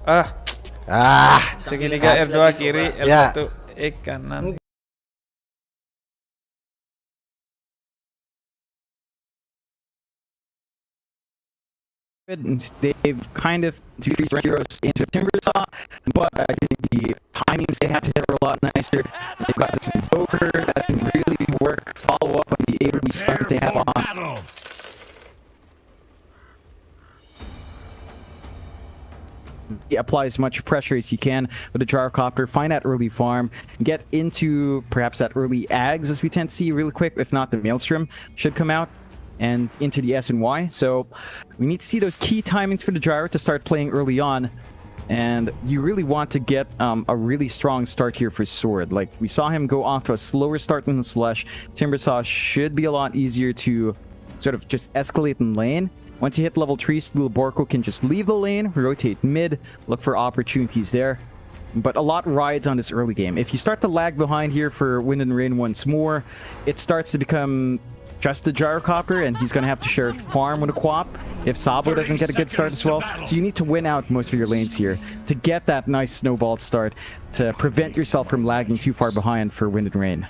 Ah, segitiga R2 kiri, Ya. L1 X kanan. They've kind of two zeros into Timbersaw, but I think the timings they have to hit are a lot nicer. They've got this Invoker that can really work, follow up on the AoE stuff that they have on. He apply as much pressure as he can with the gyrocopter, find that early farm, get into perhaps that early Ags as we tend to see really quick. If not, the Maelstrom should come out and into the S and Y. So we need to see those key timings for the gyro to start playing early on. And you really want to get a really strong start here for Sword. Like, we saw him go off to a slower start than the Slush. Timbersaw should be a lot easier to sort of just escalate in lane. Once you hit level 3, Steel Borko can just leave the lane, rotate mid, look for opportunities there. But a lot rides on this early game. If you start to lag behind here for Wind and Rain once more, it starts to become just the gyrocopter, and he's going to have to share farm with a Quap if Sabo doesn't get a good start as well. So you need to win out most of your lanes here to get that nice snowball start to prevent yourself from lagging too far behind for Wind and Rain.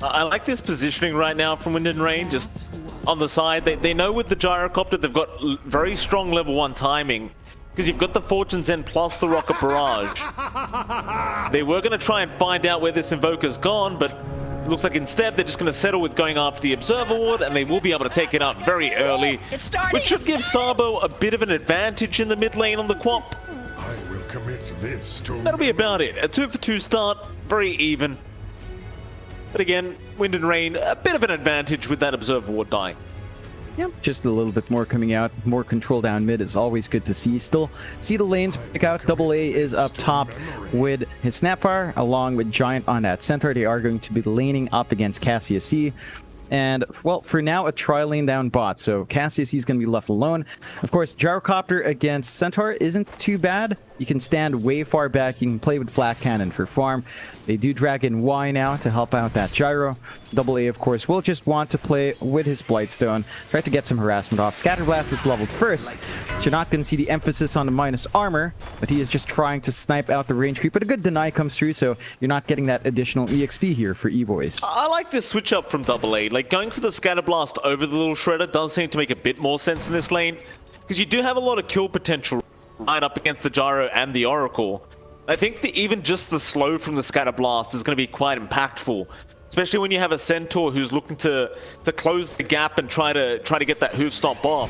I like this positioning right now from Wind and Rain, just on the side. They know with the gyrocopter they've got very strong level 1 timing, because you've got the Fortune's End plus the Rocket Barrage. They were going to try and find out where this Invoker's gone, but it looks like instead they're just going to settle with going after the Observer Ward, and they will be able to take it out very early, which should give Sabo a bit of an advantage in the mid lane on the Quap. I will commit this to That'll be about it. A 2-for-2 start, very even. But again, Wind and Rain, a bit of an advantage with that Observer Ward dying. Yep, just a little bit more coming out. More control down mid is always good to see. Still see the lanes pick out. AA is up top with his Snapfire, along with Giant on that center. They are going to be laning up against Cassius C. And, well, for now, a tri-lane down bot. So Cassius is going to be left alone. Of course, Gyrocopter against Centaur isn't too bad. You can stand way far back. You can play with Flat Cannon for farm. They do drag in Y now to help out that Gyro. AA, of course, will just want to play with his Blightstone. Try to get some harassment off. Scatterblast is leveled first, so you're not going to see the emphasis on the minus armor, but he is just trying to snipe out the range creep. But a good deny comes through, so you're not getting that additional EXP here for E-Boys. I like this switch up from AA. Like, going for the Scatterblast over the little Shredder does seem to make a bit more sense in this lane, because you do have a lot of kill potential right up against the Gyro and the Oracle. I think that even just the slow from the Scatterblast is going to be quite impactful, especially when you have a Centaur who's looking to close the gap and try to get that hoof stomp off.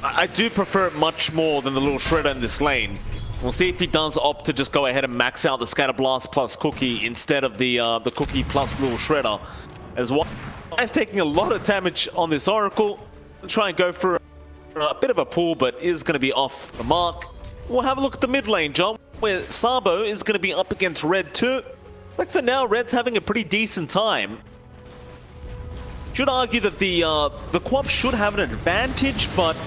I do prefer it much more than the little Shredder in this lane. We'll see if he does opt to just go ahead and max out the Scatterblast plus Cookie instead of the Cookie plus little Shredder. As well as taking a lot of damage on this Oracle, try and go for a bit of a pull, but is going to be off the mark. We'll have a look at the mid lane, John, where Sabo is going to be up against Red too. Like, for now, Red's having a pretty decent time. Should argue that the Quap should have an advantage, but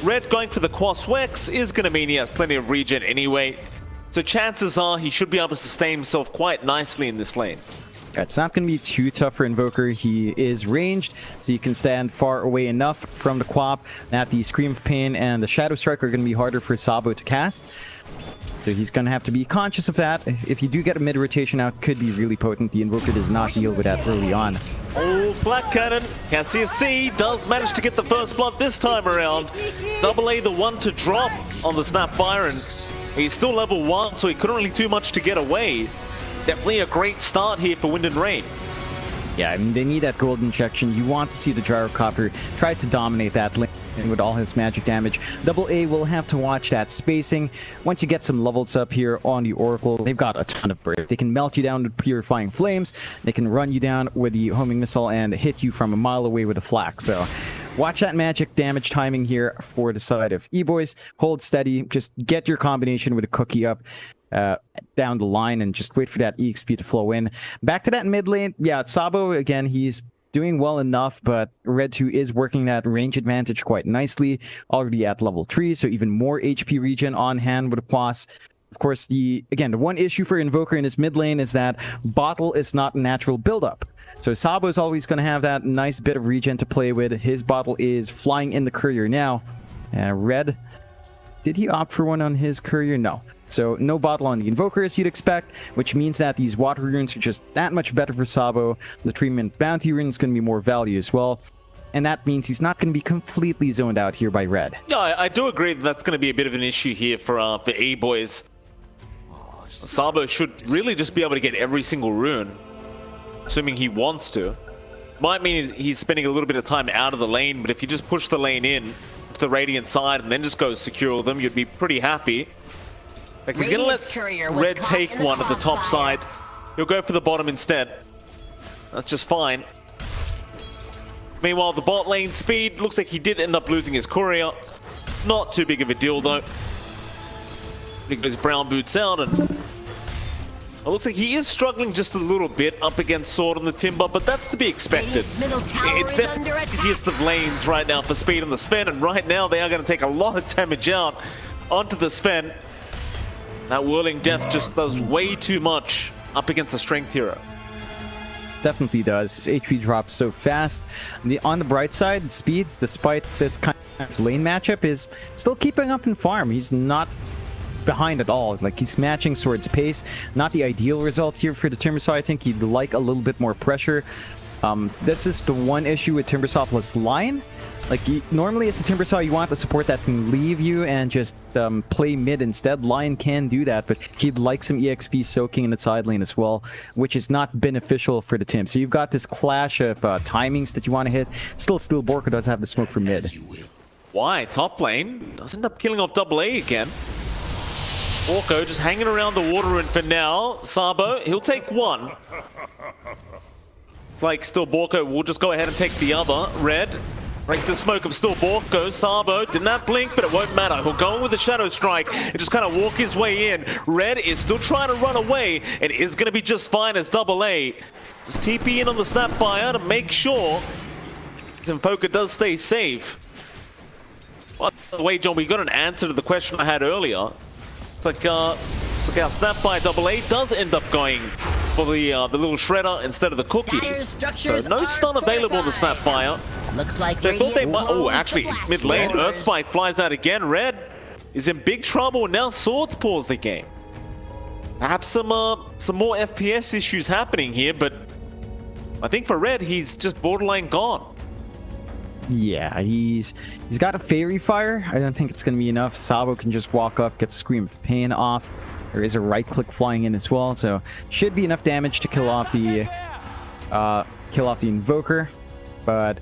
Red going for the Quas Wex is going to mean he has plenty of regen anyway. So chances are he should be able to sustain himself quite nicely in this lane. It's not going to be too tough for Invoker. He is ranged, so you can stand far away enough from the Quap that the Scream of Pain and the Shadow Strike are going to be harder for Sabo to cast. So he's going to have to be conscious of that. If you do get a mid-rotation out, could be really potent. The Invoker does not deal with that early on. Oh, Flat Cannon. Cassius C does manage to get the first blood this time around. AA the one to drop on the Snapfire, and he's still level 1, so he couldn't really do much to get away. Definitely a great start here for Wind and Rain. Yeah, I mean, they need that gold injection. You want to see the Gyrocopter try to dominate that lane with all his magic damage. AA will have to watch that spacing. Once you get some levels up here on the Oracle, they've got a ton of burst. They can melt you down with Purifying Flames. They can run you down with the Homing Missile and hit you from a mile away with a Flak. So watch that magic damage timing here for the side of E-Boys. Hold steady. Just get your combination with a Cookie up down the line and just wait for that EXP to flow in. Back to that mid lane. Yeah, Sabo, again, he's doing well enough, but Red 2 is working that range advantage quite nicely. Already at level 3, so even more HP regen on hand with a Quas. Of course, the one issue for Invoker in his mid lane is that Bottle is not a natural buildup. So Sabo is always going to have that nice bit of regen to play with. His Bottle is flying in the Courier now. Red did he opt for one on his courier? No. So no bottle on the Invoker as you'd expect, which means that these water runes are just that much better for Sabo. The treatment bounty rune is going to be more value as well. And that means he's not going to be completely zoned out here by red. No, I do agree that that's going to be a bit of an issue here for E-Boys. Sabo should really just be able to get every single rune, assuming he wants to. Might mean he's spending a little bit of time out of the lane, but if you just push the lane in to the Radiant side and then just go secure them, you'd be pretty happy. Like, he's going to let red take one at the top side. He'll go for the bottom instead. That's just fine. Meanwhile, the bot lane speed, looks like he did end up losing his courier. Not too big of a deal, though. He goes brown boots out, and it looks like he is struggling just a little bit up against Sword on the Timber, but that's to be expected. It's definitely the easiest of lanes right now for speed on the Sven, and right now they are going to take a lot of damage out onto the Sven. That Whirling Death just does way too much up against the Strength hero. Definitely does. His HP drops so fast. On the bright side, speed, despite this kind of lane matchup, is still keeping up in farm. He's not behind at all. Like, he's matching Sword's pace. Not the ideal result here for the Timbersaw. I think he'd like a little bit more pressure. This is the one issue with Timbersaw's line. Like, normally as a Timbersaw, you want the support that can leave you and just play mid instead. Lion can do that, but he'd like some EXP soaking in the side lane as well, which is not beneficial for the Tim. So you've got this clash of timings that you want to hit. Still, Borko does have the smoke for mid. Why? Top lane does end up killing off AA again. Borko just hanging around the water rune for now. Sabo, he'll take one. It's like still Borko will just go ahead and take the other. Red. Break the smoke of still Borko. Sabo did not blink, but it won't matter. He'll go in with the Shadow Strike and just kind of walk his way in. Red is still trying to run away and is going to be just fine as AA. Just TP in on the Snapfire to make sure Invoker does stay safe. By the way, John, we got an answer to the question I had earlier. It's like our Snapfire AA does end up going for the little shredder instead of the cookie. So no stun available on the Snapfire. Looks like they thought they might. Oh, actually, mid lane, Earthspike flies out again. Red is in big trouble. Now Swords pause the game. Perhaps some more FPS issues happening here, but I think for Red, he's just borderline gone. Yeah, he's got a Fairy Fire. I don't think it's going to be enough. Sabo can just walk up, get Scream of Pain off. There is a right click flying in as well, so should be enough damage to kill off the Invoker. But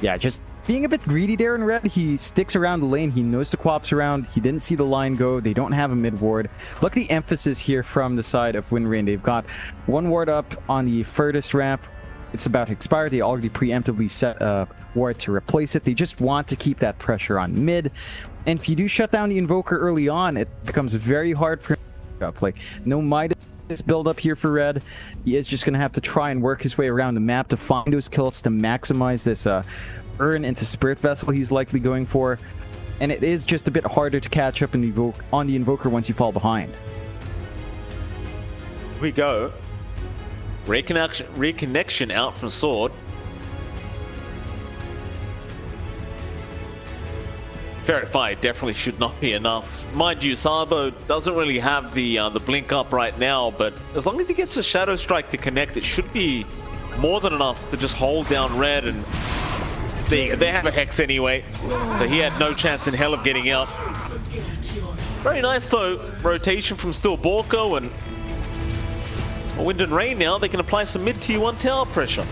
yeah, just being a bit greedy there in Red. He sticks around the lane. He knows the co-op's around. He didn't see the line go. They don't have a mid ward. Look at the emphasis here from the side of Wind Rain. They've got one ward up on the furthest ramp. It's about to expire. They already preemptively set a ward to replace it. They just want to keep that pressure on mid. And if you do shut down the Invoker early on, it becomes very hard for him to up. Like, no Midas build up here for Red. He is just going to have to try and work his way around the map to find those kills to maximize this earn into Spirit Vessel he's likely going for. And it is just a bit harder to catch up on the Invoker once you fall behind. Here we go. Reconnection out from Sword. Ferret Fire definitely should not be enough. Mind you, Sabo doesn't really have the blink up right now, but as long as he gets the Shadow Strike to connect, it should be more than enough to just hold down Red, and they have a Hex anyway, so he had no chance in hell of getting out. Very nice though, rotation from still Borko, and Wind and Rain now, they can apply some mid-tier 1 tower pressure.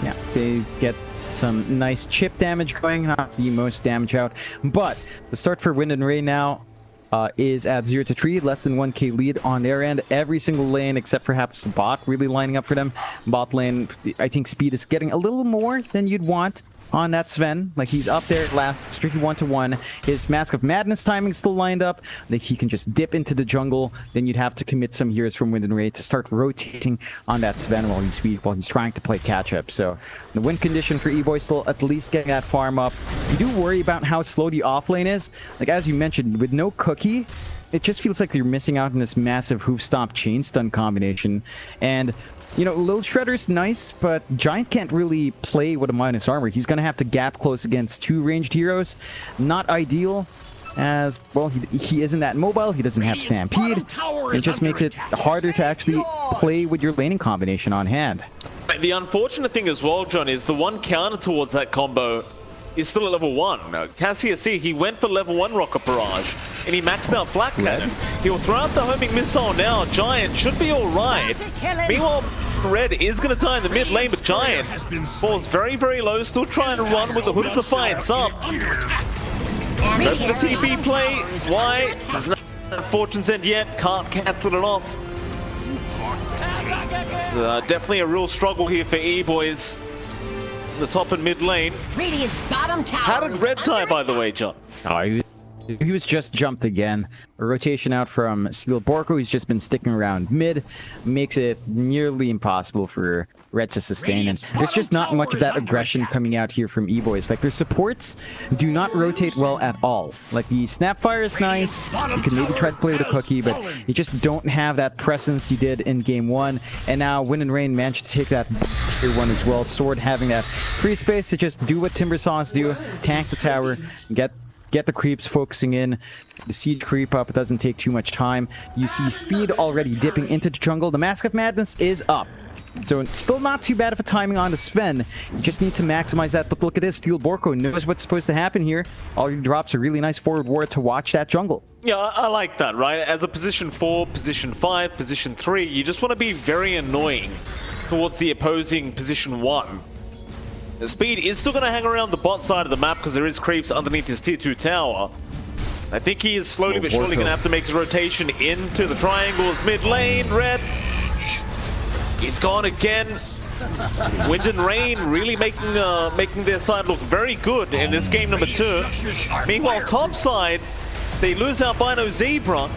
Yeah, they get some nice chip damage going, not the most damage out. But the start for Wind and Rain now is at 0-3, less than 1k lead on their end. Every single lane, except perhaps the bot, really lining up for them. Bot lane, I think speed is getting a little more than you'd want on that Sven. Like, he's up there last, strictly 1-1. His Mask of Madness timing still lined up. Like, he can just dip into the jungle. Then you'd have to commit some heroes from Wind and Rain to start rotating on that Sven while he's trying to play catch up. So the win condition for E-Boy still at least getting that farm up. You do worry about how slow the offlane is. Like, as you mentioned, with no cookie, it just feels like you're missing out on this massive hoof stomp chain stun combination. And you know, Lil Shredder's nice, but Giant can't really play with a minus armor. He's going to have to gap close against 2 ranged heroes. Not ideal. as well. He isn't that mobile. He doesn't have Stampede. It just makes it harder to actually play with your laning combination on hand. The unfortunate thing as well, John, is the one counter towards that combo is still at level 1. Now, Cassius C, he went for level 1 Rocket Barrage, and he maxed out Flak Cannon. He'll throw out the homing missile now. Giant should be alright. Meanwhile, Red is going to die in the mid lane, but Giant falls very, very low, still trying to run with the Hood of Defiance up. Go for the TP play. Why? Doesn't have Fortune's End yet. Can't cancel it off. It's definitely a real struggle here for E-Boys. The top and mid lane. How did Red die, by the way, John? Oh, he was just jumped again. A rotation out from Steel Borko. He's just been sticking around mid. Makes it nearly impossible for Red to sustain. And there's just not much of that aggression coming out here from E-Boys. Like, their supports do not rotate well at all. Like, the Snapfire is nice. You can maybe try to play with a cookie, but you just don't have that presence you did in game 1. And now Wind and Rain managed to take that tier 1 as well. Sword having that free space to just do what Timber Saws do. Tank the tower, get the creeps focusing in. The siege creep up. It doesn't take too much time. You see Speed already dipping into the jungle. The Mask of Madness is up. So still not too bad of a timing on the Sven. You just need to maximize that. But look at this. Steel Borko knows what's supposed to happen here. All he drops a really nice forward ward to watch that jungle. Yeah, I like that, right? As a position 4, position 5, position 3, you just want to be very annoying towards the opposing position 1. The Speed is still going to hang around the bot side of the map because there is creeps underneath his tier 2 tower. I think he is slowly but surely going to have to make his rotation into the triangles mid lane. Red, he's gone again. Wind and Rain really making their side look very good in this game number 2. Meanwhile, top side, they lose albino Zebra.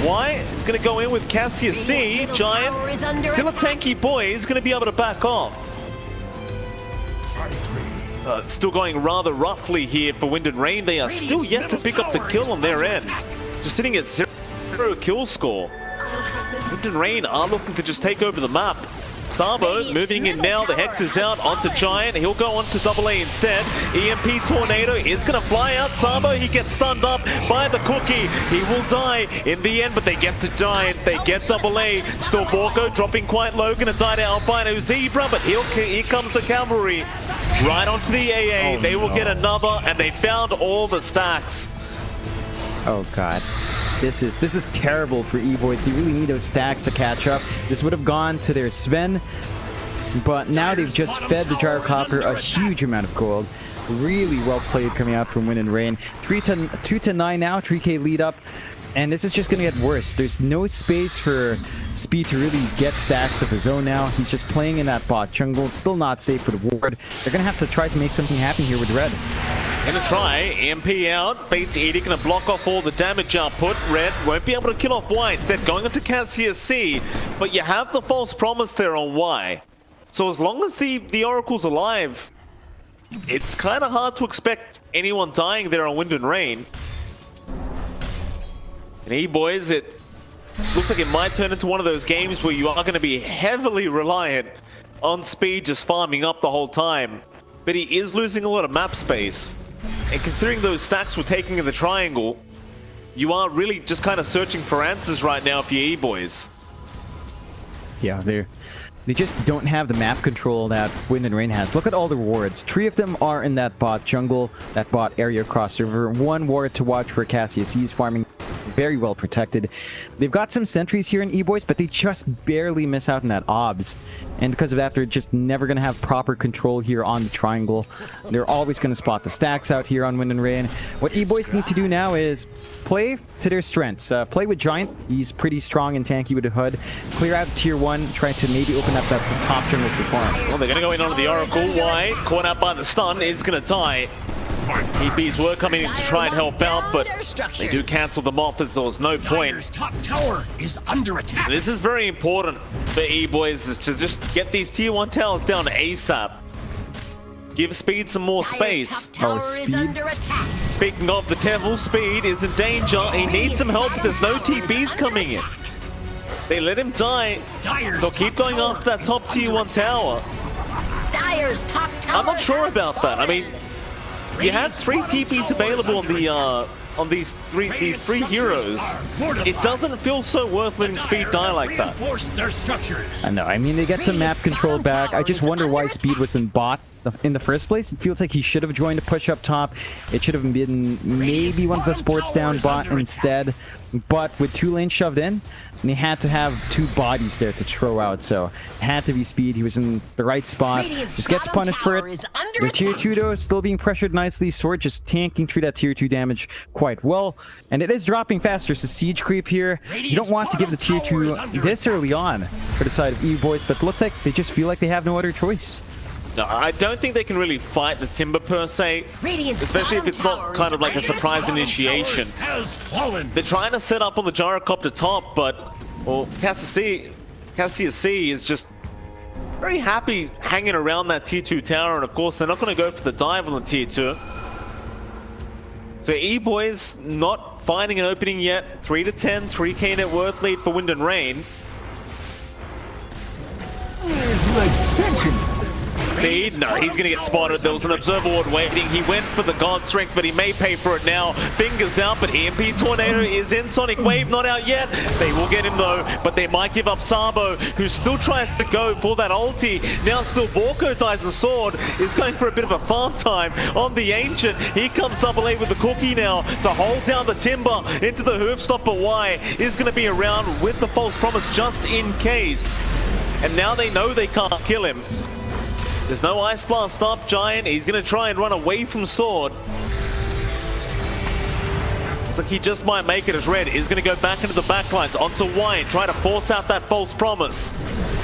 Why? He's going to go in with Cassius C. Giant, still a tanky boy. He's going to be able to back off. Still going rather roughly here for Wind and Rain. They are still yet to pick up the kill on their end. Just sitting at 0 kill score. Wind and Rain are looking to just take over the map. Sabo moving in now. The Hex is out onto Giant. He'll go on to AA instead. EMP Tornado is going to fly out. Sabo, he gets stunned up by the cookie. He will die in the end, but they get to Giant. They get AA. Still Borko dropping quite low. Going to die to albino Zebra, but here comes the cavalry. Right onto the AA. They will get another, and they found all the stacks. Oh god. This is terrible for E-Boys. They really need those stacks to catch up. This would have gone to their Sven, but now they've just fed the Gyrocopter a huge amount of gold. Really well played coming out from Wind and Rain. 2 to 9 now, 3k lead up. And this is just going to get worse. There's no space for Speed to really get stacks of his own now. He's just playing in that bot jungle. It's still not safe for the ward. They're going to have to try to make something happen here with Red. Gonna try, EMP out, Fate's Edict gonna block off all the damage output. Red won't be able to kill off Y, instead going into Cassius C, but you have the false promise there on Y. So as long as the Oracle's alive, it's kind of hard to expect anyone dying there on Wind and Rain. And E-Boys, it looks like it might turn into one of those games where you are going to be heavily reliant on Speed just farming up the whole time. But he is losing a lot of map space. And considering those stacks were taking in the triangle, you are really just kind of searching for answers right now for your E-Boys. Yeah, they just don't have the map control that Wind and Rain has. Look at all the wards. 3 of them are in that bot jungle, that bot area across the river. 1 ward to watch for Cassius. He's farming very well protected. They've got some sentries here in E-Boys, but they just barely miss out on that obs. And because of that, they're just never going to have proper control here on the triangle. They're always going to spot the stacks out here on Wind and Rain. What E-Boys need to do now is play to their strengths. Play with Giant. He's pretty strong and tanky with a hood. Clear out tier 1. Try to maybe open up that top jungle for farm. Well, they're going to go in onto the Oracle. Y, caught out by the stun, is going to die. EPs were coming in to try and help out, but they do cancel them off as there was no point. Top tower is under attack. This is very important for E-Boys, is to just get these tier 1 towers down ASAP. Give Speed some more space. Oh, Speed. Speaking of the devil, Speed is in danger. He needs some help. There's no TPs coming in. They let him die. They'll keep going after that top tier 1 tower. I'm not sure about that. I mean, you had 3 TPs available on on these three heroes, it doesn't feel so worth letting Speed die like that. Their structures. I know. I mean, they get some map control back. I just wonder why Speed was in bot in the first place. It feels like he should have joined a push up top. It should have been maybe one of the sports down bot instead. But with 2 lanes shoved in, and he had to have 2 bodies there to throw out. So it had to be Speed. He was in the right spot. Just gets punished for it. The tier 2 though, still being pressured nicely. Sword just tanking through that tier 2 damage quite well. And it is dropping faster. So siege creep here. You don't want to give the tier 2 this early on for the side of E-Boys, but it looks like they just feel like they have no other choice. No, I don't think they can really fight the Timber per se, especially if it's not kind of like a surprise initiation. They're trying to set up on the gyrocopter top, but well, Cassius C is just very happy hanging around that tier 2 tower, and of course they're not going to go for the dive on the tier 2. So E-Boys not finding an opening yet. 3-10, 3k net worth lead for Wind and Rain. Speed? No, he's gonna get spotted. There was an observer ward waiting. He went for the God Strength, but he may pay for it now. Fingers out, but EMP Tornado is in. Sonic Wave not out yet. They will get him though, but they might give up Sabo, who still tries to go for that ulti. Now still Borko dies the sword, is going for a bit of a farm time on the Ancient. Here comes Double A with the cookie now to hold down the Timber into the hoof stop, but Y is gonna be around with the false promise just in case. And now they know they can't kill him. There's no Ice Blast up. Giant, he's going to try and run away from Sword. Looks like he just might make it as Red is going to go back into the backlines onto Y and try to force out that false promise.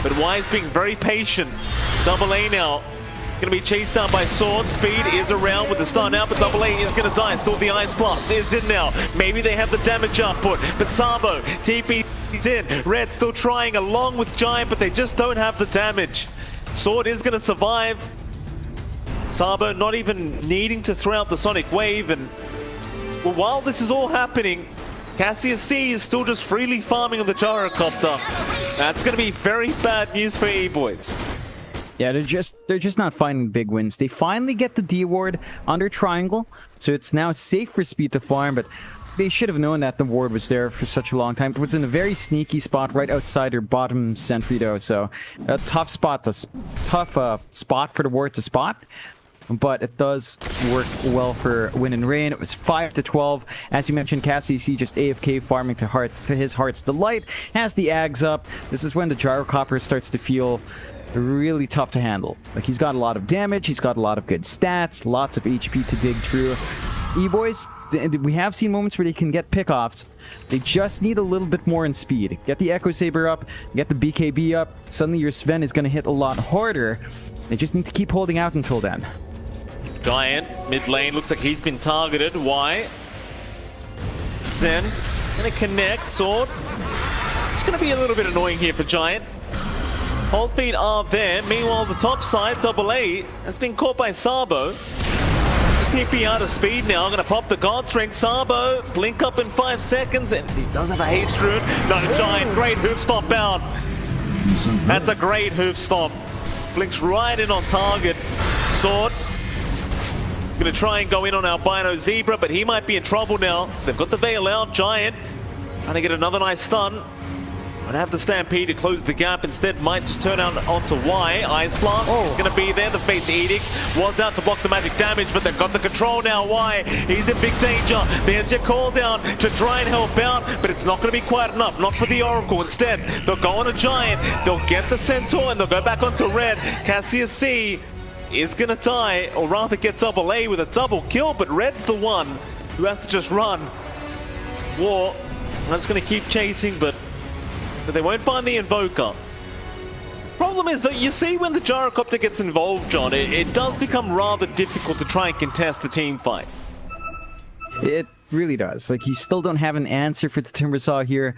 But Y is being very patient. Double A now going to be chased down by Sword. Speed is around with the stun out, but Double A is going to die. Still the Ice Blast is in now. Maybe they have the damage output, but Sabo, TP is in. Red still trying along with Giant, but they just don't have the damage. Sword is going to survive. Sabo not even needing to throw out the Sonic Wave, and well, while this is all happening, Cassius C is still just freely farming on the gyrocopter. That's going to be very bad news for E-Boys. Yeah, they're just not finding big wins. They finally get the D ward under triangle, so it's now safe for Speed to farm, but they should have known that the ward was there for such a long time. It was in a very sneaky spot right outside their bottom sentry though, so a tough spot for the ward to spot. But it does work well for Wind and Rain. It was 5-12. As you mentioned, Cassius C just AFK farming to his heart's delight. Has the Ags up. This is when the gyrocopter starts to feel really tough to handle. Like, he's got a lot of damage, he's got a lot of good stats, lots of HP to dig through. E-Boys, we have seen moments where they can get pickoffs. They just need a little bit more in speed. Get the Echo Saber up, get the BKB up. Suddenly your Sven is going to hit a lot harder. They just need to keep holding out until then. Giant, mid lane, looks like he's been targeted. Why? Then, it's going to connect. Sword. It's going to be a little bit annoying here for Giant. Hold feet are there. Meanwhile, the top side, Double A, has been caught by Sabo. TP out of Speed now. Going to pop the God Strength. Sabo, blink up in 5 seconds, and he does have a haste rune. No, Giant, great hoof stomp out. That's a great hoof stomp. Blinks right in on target. Sword. He's going to try and go in on Albino Zebra, but he might be in trouble now. They've got the Veil out. Giant trying to get another nice stun. Might have the Stampede to close the gap. Instead, might just turn out onto Y. Ice Blast is going to be there. The Fate's Edict was out to block the magic damage, but they've got the control now. Y, he's in big danger. There's your call down to try and help out, but it's not going to be quite enough. Not for the Oracle. Instead, they'll go on a Giant. They'll get the Centaur, and they'll go back onto Red. Cassius C is going to die, or rather get Double A with a double kill, but Red's the one who has to just run. War, I'm just going to keep chasing, but they won't find the Invoker. Problem is that you see when the gyrocopter gets involved, John, it does become rather difficult to try and contest the team fight. It really does. Like, you still don't have an answer for the Timbersaw here.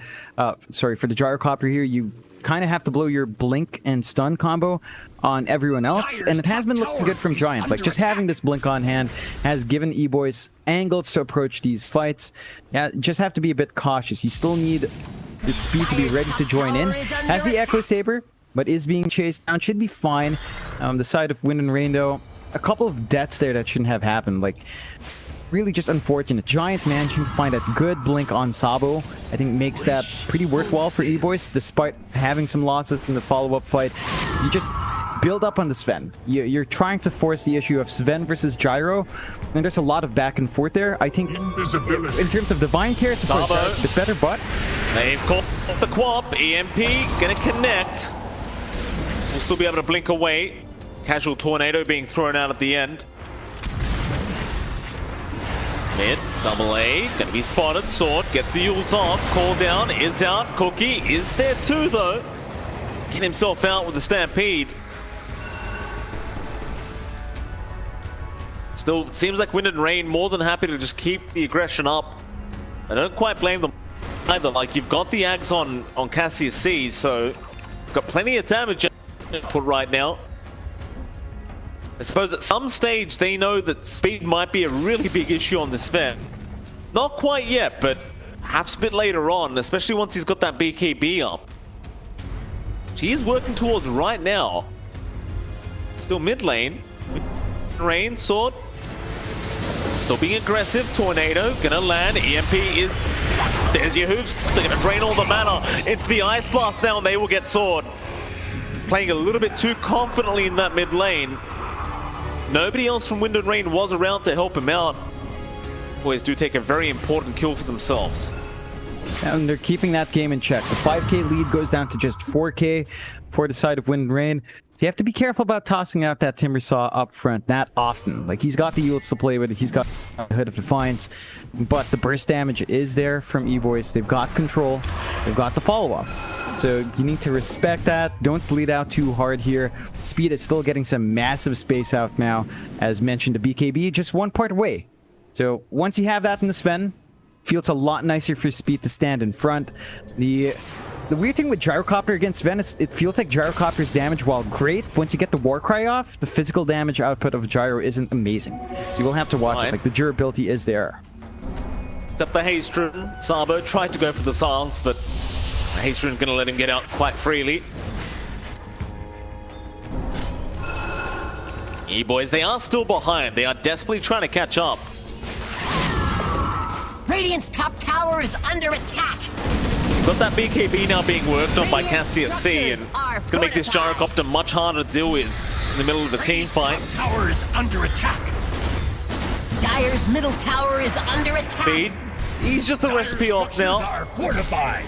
Sorry, for the gyrocopter here. You kind of have to blow your blink and stun combo on everyone else, and it has been looking good from Giant. Like, just having this blink on hand has given E-Boys angles to approach these fights. Yeah, just have to be a bit cautious. You still need the speed to be ready to join in. Has the Echo Saber, but is being chased down. Should be fine. The side of Wind and Rain, though, a couple of deaths there that shouldn't have happened. Like, really just unfortunate. Giant managing to find that good blink on Sabo, I think makes that pretty worthwhile for E-Boys, despite having some losses in the follow-up fight. You just build up on the Sven. You're trying to force the issue of Sven versus Gyro, and there's a lot of back and forth there. I think Invisibility. in terms of Divine Care, it's a bit better, but They've caught the Quap. EMP gonna connect. We'll still be able to blink away. Casual Tornado being thrown out at the end. Mid, double A, gonna be spotted. Sword gets the ult off. Call down is out. Cookie is there too, though. Get himself out with the Stampede. Still, seems like Wind and Rain more than happy to just keep the aggression up. I don't quite blame them either. Like, you've got the Ags on Cassius C, so you've got plenty of damage put right now. I suppose at some stage they know that speed might be a really big issue on this Sven. Not quite yet, but perhaps a bit later on, especially once he's got that BKB up. He is working towards right now. Still mid lane. Rain, Sword. Still being aggressive. Tornado gonna land. EMP is... There's your hoops. They're gonna drain all the mana into the Ice Blast now, and they will get Sword. Playing a little bit too confidently in that mid lane. Nobody else from Wind and Rain was around to help him out. Boys do take a very important kill for themselves. and they're keeping that game in check. The 5k lead goes down to just 4k for the side of Wind and Rain. So you have to be careful about tossing out that Timber Saw up front that often. Like, he's got the ults to play with, he's got a Hood of Defiance, but the burst damage is there from E-Boys. They've got control, they've got the follow-up. So you need to respect that. Don't bleed out too hard here. Speed is still getting some massive space out now. As mentioned, the BKB just one part away. So once you have that in the Sven, feels a lot nicer for Speed to stand in front. The weird thing with Gyrocopter against Sven is it feels like Gyrocopter's damage, while great, once you get the Warcry off, the physical damage output of Gyro isn't amazing. So you will have to watch it. Like, the durability is there. Except the Haste-driven. Sabo tried to go for the silence, but Haste-driven's going to let him get out quite freely. E-Boys, they are still behind. They are desperately trying to catch up. Radiant's top tower is under attack. Got that BKB now being worked on by Cassius C, and it's going to make this Gyrocopter much harder to deal with in the middle of the team fight. Tower is under attack. Dire's middle tower is under attack. Speed, he's just a recipe off now. Are fortified.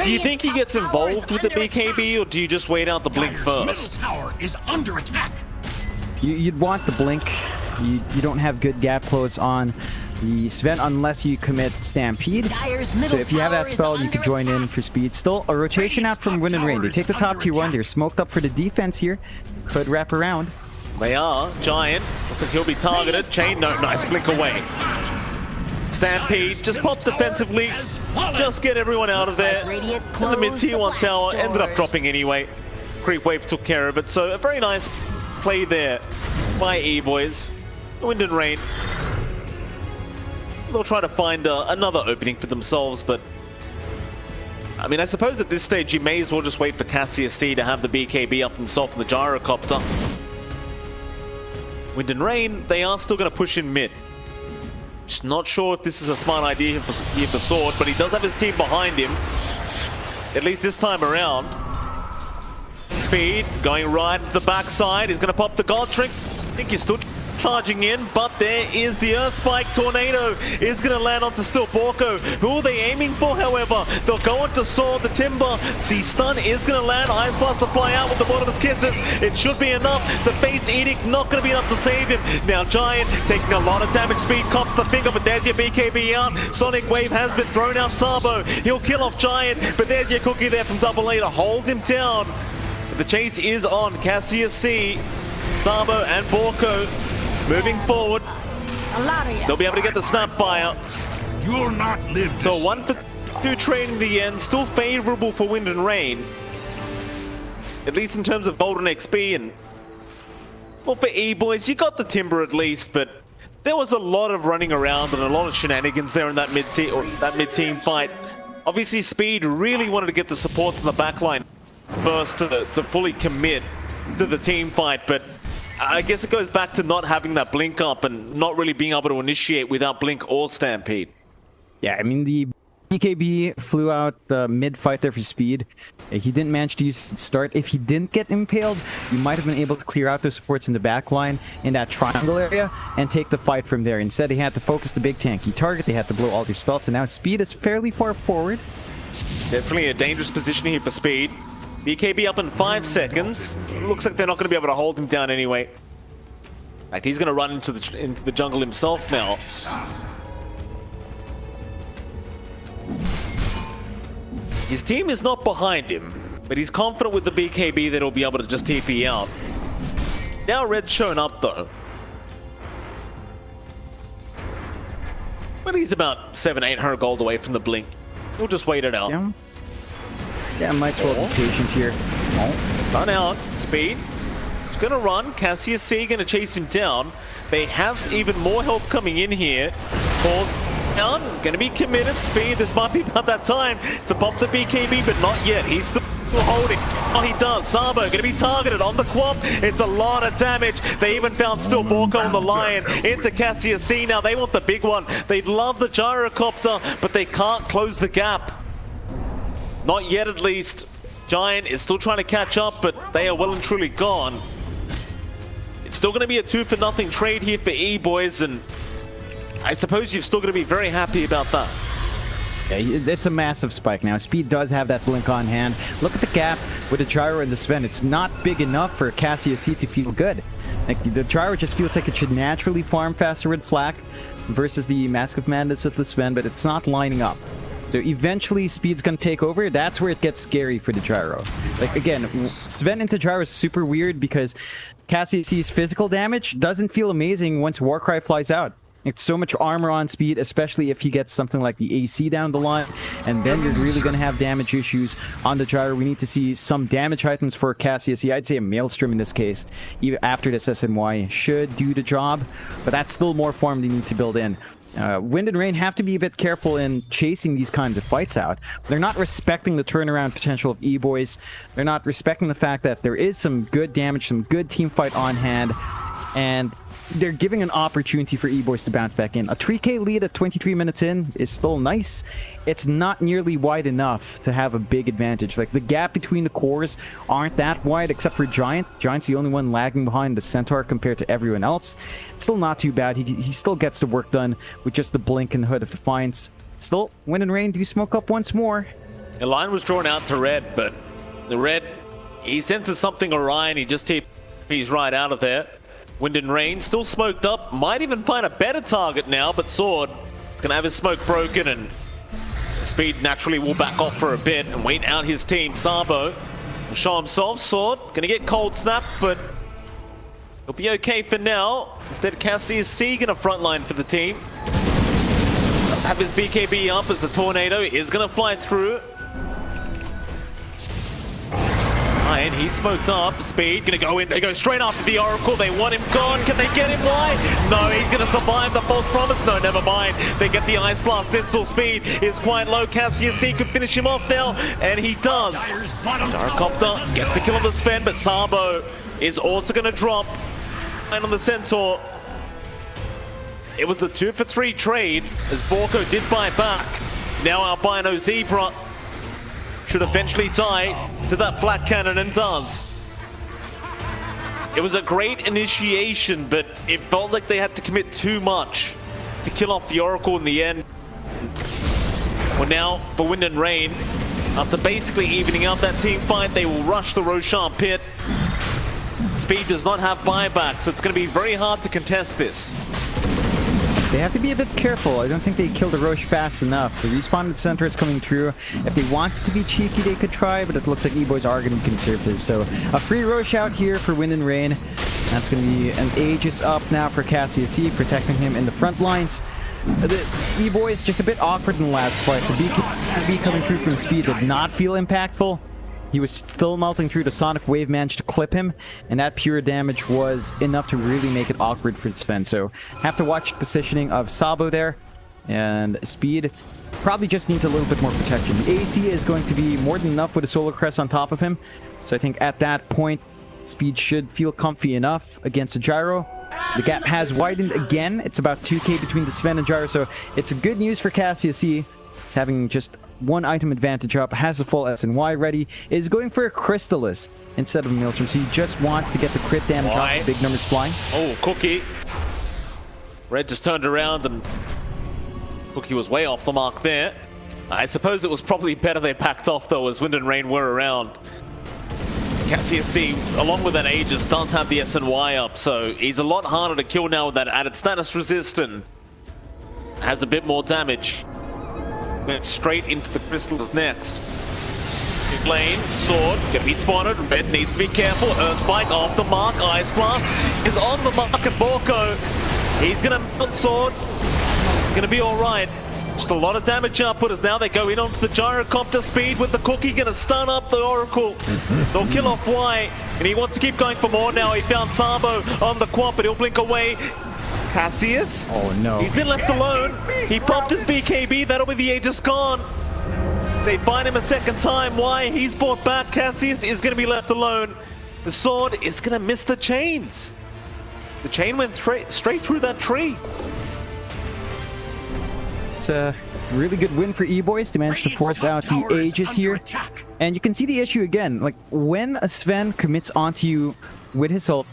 Do you think he gets involved with the BKB, or do you just wait out the blink Dire's first? middle tower is under attack. You'd want the blink. You don't have good gap close on the Sven unless you commit Stampede. So if you have that spell, you could join in for Speed. Still a rotation out from Wind and Rain. They take the top tier one. They're smoked up for the defense here. Could wrap around. They are. Giant. Looks like he'll be targeted. Chain, no, nice blink away. Stampede, just pop defensively. Just get everyone out of there. And the mid tier 1 tower ended up dropping anyway. Creep Wave took care of it. So a very nice play there by E-Boys. Wind and Rain. They'll try to find another opening for themselves, but I mean, I suppose at this stage you may as well just wait for Cassius C to have the BKB up himself in the Gyrocopter. Wind and Rain, they are still going to push in mid. Just not sure if this is a smart idea for Sword, but he does have his team behind him, at least this time around. Speed going right to the backside. He's going to pop the God's Drink. I think he's still charging in, but there is the Earth Spike. Tornado is going to land onto still Borko. Who are they aiming for, however? They'll go into Sword, the Timber. The stun is going to land. Ice Blast to fly out with the bottomless kisses. It should be enough. The Face Edict not going to be enough to save him. Now Giant taking a lot of damage. Speed cops the finger, but there's your BKB out. Sonic Wave has been thrown out. Sabo, he'll kill off Giant, but there's your cookie there from Double A to hold him down. But the chase is on. Cassius C, Sabo and Borko moving forward. They'll be able to get the Snapfire. You'll not live to So 1 for 2 trade in the end. Still favorable for Wind and Rain, at least in terms of golden XP. And well, for E-Boys, you got the Timber at least, but there was a lot of running around and a lot of shenanigans there in that mid-team fight. Obviously, Speed really wanted to get the supports in the backline first to fully commit to the team fight, but I guess it goes back to not having that blink up and not really being able to initiate without blink or stampede. Yeah, I mean, the BKB flew out the mid-fight there for Speed. He didn't manage to use start. If he didn't get impaled, you might have been able to clear out those supports in the back line in that triangle area and take the fight from there. Instead, he had to focus the big tanky target. They had to blow all their spells, and now Speed is fairly far forward. Definitely a dangerous position here for Speed. BKB up in 5 seconds. Looks like they're not going to be able to hold him down anyway. In fact, he's going to run into the jungle himself now. His team is not behind him, but he's confident with the BKB that he'll be able to just TP out. Now Red's shown up though. But he's about 700-800 gold away from the blink. He'll just wait it out. Yeah, might as well be patient here. Stun out. Speed. He's gonna run. Cassius C gonna chase him down. They have even more help coming in here. Called down. Gonna be committed. Speed. This might be about that time to pop the BKB, but not yet. He's still holding. Oh, he does. Sabo gonna be targeted on the quad. It's a lot of damage. They even found still Borko on the line into Cassius C. Now they want the big one. They'd love the gyrocopter, but they can't close the gap. Not yet, at least. Giant is still trying to catch up, but they are well and truly gone. It's still going to be a 2-for-0 trade here for E, boys, and I suppose you're still going to be very happy about that. Yeah, it's a massive spike now. Speed does have that blink on hand. Look at the gap with the gyro and the Sven. It's not big enough for Cassius C to feel good. Like, the gyro just feels like it should naturally farm faster with Flak versus the Mask of Madness of the Sven, but it's not lining up. So eventually Speed's gonna take over. That's where it gets scary for the gyro. Like, again, Sven into gyro is super weird because Cassius C's physical damage doesn't feel amazing once Warcry flies out. It's so much armor on Speed, especially if he gets something like the AC down the line, and then you're really gonna have damage issues on the gyro. We need to see some damage items for Cassius C. I'd say a Maelstrom in this case, even after this SNY should do the job, but that's still more farm they need to build in. Wind and Rain have to be a bit careful in chasing these kinds of fights out. They're not respecting the turnaround potential of E-Boys. They're not respecting the fact that there is some good damage, some good team fight on hand, and they're giving an opportunity for E-Boys to bounce back in. A 3k lead at 23 minutes in is still nice. It's not nearly wide enough to have a big advantage. Like, the gap between the cores aren't that wide except for Giant. Giant's the only one lagging behind the Centaur compared to everyone else. It's still not too bad. He still gets the work done with just the blink and the Hood of Defiance. Still, Wind and Rain do smoke up once more. A line was drawn out to Red, but the Red, he senses something Orion. He just TP's right out of there. Wind and Rain still smoked up, might even find a better target now, but Sword is going to have his smoke broken, and Speed naturally will back off for a bit and wait out his team. Sabo will show himself. Sword going to get cold snap, but he'll be okay for now. Instead, Cassius C going to frontline for the team. Does have his BKB up as the Tornado is going to fly through. And he's smoked up. Speed gonna go in. They go straight after the Oracle. They want him gone. Can they get him? Why? No, he's gonna survive the false promise. No, never mind. They get the Ice Blast in. Still Speed is quite low. Cassius C could finish him off now, and he does. Gyrocopter gets the kill on the Sven, but Sabo is also gonna drop. And on the Centaur, it was a 2-for-3 trade as Borko did buy back. Now Albino Zebra should eventually die to that Black Cannon, and does. It was a great initiation, but it felt like they had to commit too much to kill off the Oracle in the end. Well, now for Wind and Rain, after basically evening out that team fight, they will rush the Roshan pit. Speed does not have buyback, so it's going to be very hard to contest this. They have to be a bit careful. I don't think they killed the Roche fast enough. The respawn center is coming through. If they wanted to be cheeky, they could try, but it looks like E-Boys are going to be conservative. So a free Roche out here for Wind and Rain. That's going to be an Aegis up now for Cassius C, protecting him in the front lines. The E-Boys just a bit awkward in the last fight. The BKB coming through from Speed did not feel impactful. He was still melting through. The Sonic Wave managed to clip him, and that pure damage was enough to really make it awkward for Sven. So have to watch the positioning of Sabo there, and Speed probably just needs a little bit more protection. The AC is going to be more than enough with a Solar Crest on top of him. So I think at that point, Speed should feel comfy enough against a gyro. The gap has widened again. It's about 2k between the Sven and gyro, so it's good news for Cassius C. He's having just one item advantage up, has the full SNY ready, is going for a Crystallis instead of a Maelstrom, so he just wants to get the crit damage off, big numbers flying. Oh, Cookie. Red just turned around and Cookie was way off the mark there. I suppose it was probably better they packed off though, as Wind and Rain were around. Cassius C, along with that Aegis, does have the SNY up, so he's a lot harder to kill now with that added status resist and has a bit more damage. Going straight into the crystal next. Mid lane, Sword, gonna be spotted. Red needs to be careful. Earthbite off the mark. Ice Blast is on the mark at Borko. He's gonna melt Sword. He's gonna be alright. Just a lot of damage output as now they go in onto the gyrocopter. Speed with the Cookie, gonna stun up the Oracle. They'll kill off Y, and he wants to keep going for more now. He found Sabo on the quad, but he'll blink away. Cassius? Oh no. He's been left alone. He popped his BKB, that'll be the Aegis gone. They find him a second time. Why? He's brought back. Cassius is going to be left alone. The Sword is going to miss the chains. The chain went straight through that tree. It's a really good win for E-Boys to manage to force out the Aegis here. And you can see the issue again. Like, when a Sven commits onto you with his ult,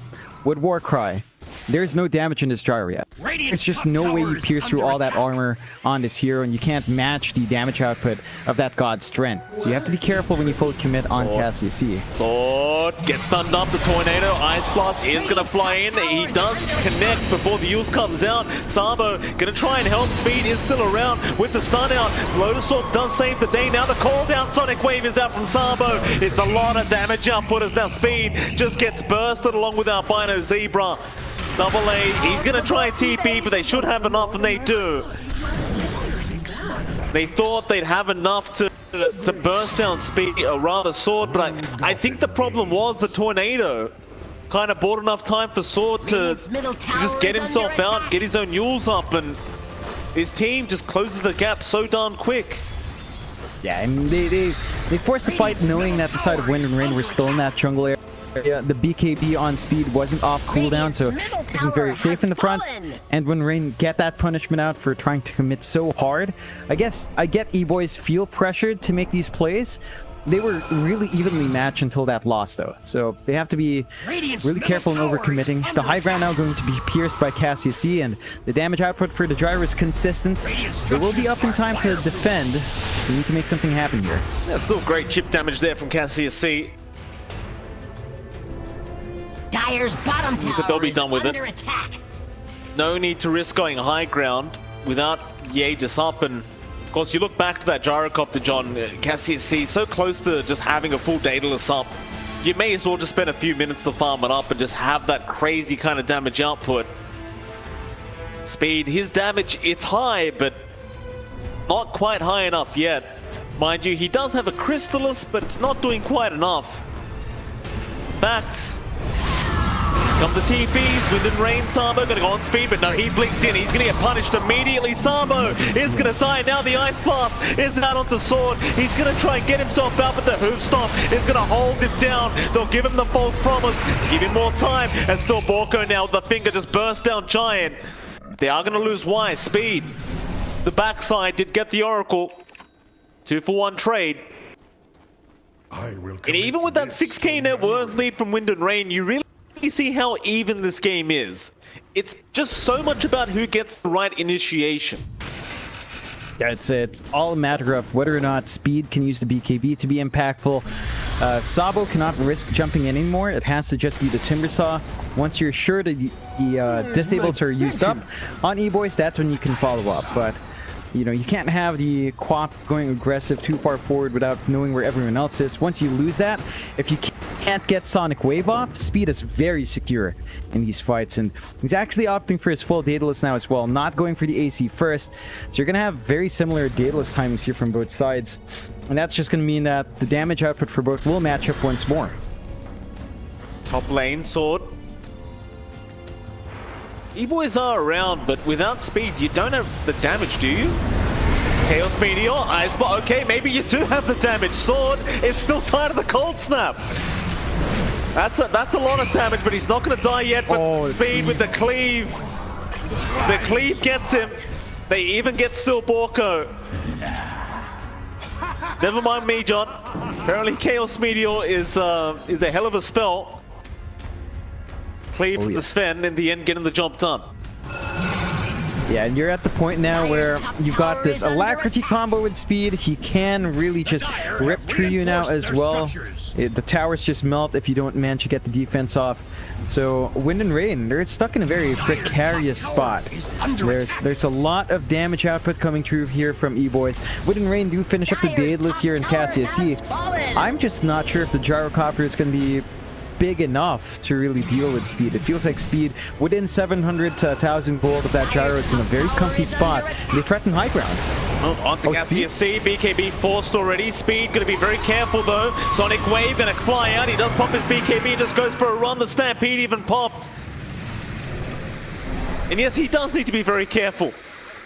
with Warcry, there's no damage in this gyro yet. There's just no way you pierce through all that armor on this hero, and you can't match the damage output of that god's strength. So you have to be careful when you fully commit on Cassius C. Sword gets stunned up. The Tornado Ice Blast is going to fly in. He does connect before the use comes out. Sabo going to try and help. Speed is still around with the stun out. Lotus Orb does save the day. Now the call down Sonic Wave is out from Sabo. It's a lot of damage output as now Speed just gets bursted along with Albino Zebra. Double A, he's gonna try TP, but they should have enough, and they do. They thought they'd have enough to burst down Speed, or rather Sword, but I think the problem was the Tornado kind of bought enough time for Sword to just get himself out, get his own Yules up, and his team just closes the gap so darn quick. Yeah, and they forced the fight knowing that the side of Wind and Rain were still in that jungle area. The BKB on Speed wasn't off cooldown, so it wasn't very safe in the front. And when Rain get that punishment out for trying to commit so hard, I guess I get E-Boys feel pressured to make these plays. They were really evenly matched until that loss though, so they have to be really careful in overcommitting. The high ground now going to be pierced by Cassius C, and the damage output for the gyro is consistent. They will be up in time to defend. We need to make something happen here. That's still great chip damage there from Cassius C. Dire's bottom tower they'll be done with under it. attack. No need to risk going high ground without the Aegis up, and of course you look back to that gyrocopter, John. Cassius C so close to just having a full Daedalus up. You may as well just spend a few minutes to farm it up and just have that crazy kind of damage output. Speed, his damage, it's high, but not quite high enough yet. Mind you, he does have a Crystallis, but it's not doing quite enough. In fact, come the TPs, Wind and Rain. Sabo gonna go on Speed, but no, he blinked in. He's gonna get punished immediately. Sabo is gonna die. Now the Ice Blast is out onto Sword. He's gonna try and get himself out, but the Hoof Stomp is gonna hold him down. They'll give him the false promise to give him more time, and still Borko now with the finger just burst down Giant. They are gonna lose Y. Speed, the backside did get the Oracle. 2-for-1 trade. And even with that 6k net worth lead from Wind and Rain, you really see how even this game is. It's just so much about who gets the right initiation. Yeah, it's all a matter of whether or not Speed can use the BKB to be impactful. Sabo cannot risk jumping in anymore. It has to just be the Timbersaw. Once you're sure that the disables are used up on E-Boys, that's when you can follow up. But you know, you can't have the Quap going aggressive too far forward without knowing where everyone else is. Once you lose that, if you can't get Sonic Wave off, Speed is very secure in these fights, and he's actually opting for his full Daedalus now as well, not going for the AC first. So you're going to have very similar Daedalus timings here from both sides, and that's just going to mean that the damage output for both will match up once more. Top lane, Sword. E-Boys are around, but without Speed, you don't have the damage, do you? Chaos Meteor, Ice Blast. Okay, maybe you do have the damage. Sword is still tied to the Cold Snap. That's a lot of damage, but he's not going to die yet. But Oh, Speed with the cleave. The cleave gets him. They even get Still Borko. Never mind me, John. Apparently Chaos Meteor is a hell of a spell. Cleave from the Sven, in the end getting the job done. Yeah, and you're at the point now where you've got this Alacrity combo with Speed. He can really just rip through you now as well. The towers just melt if you don't manage to get the defense off. So Wind and Rain, they're stuck in a very precarious spot. There's a lot of damage output coming through here from E-Boys. Wind and Rain do finish up the Daedalus here in Cassia C. I'm just not sure if the Gyrocopter is going to be big enough to really deal with Speed. It feels like Speed within 700 to 1,000 gold of that gyro is in a very comfy spot. They threaten high ground. Oh, on to Cassia C. BKB forced already. Speed going to be very careful though. Sonic Wave going to fly out. He does pop his BKB, just goes for a run. The Stampede even popped. And yes, he does need to be very careful.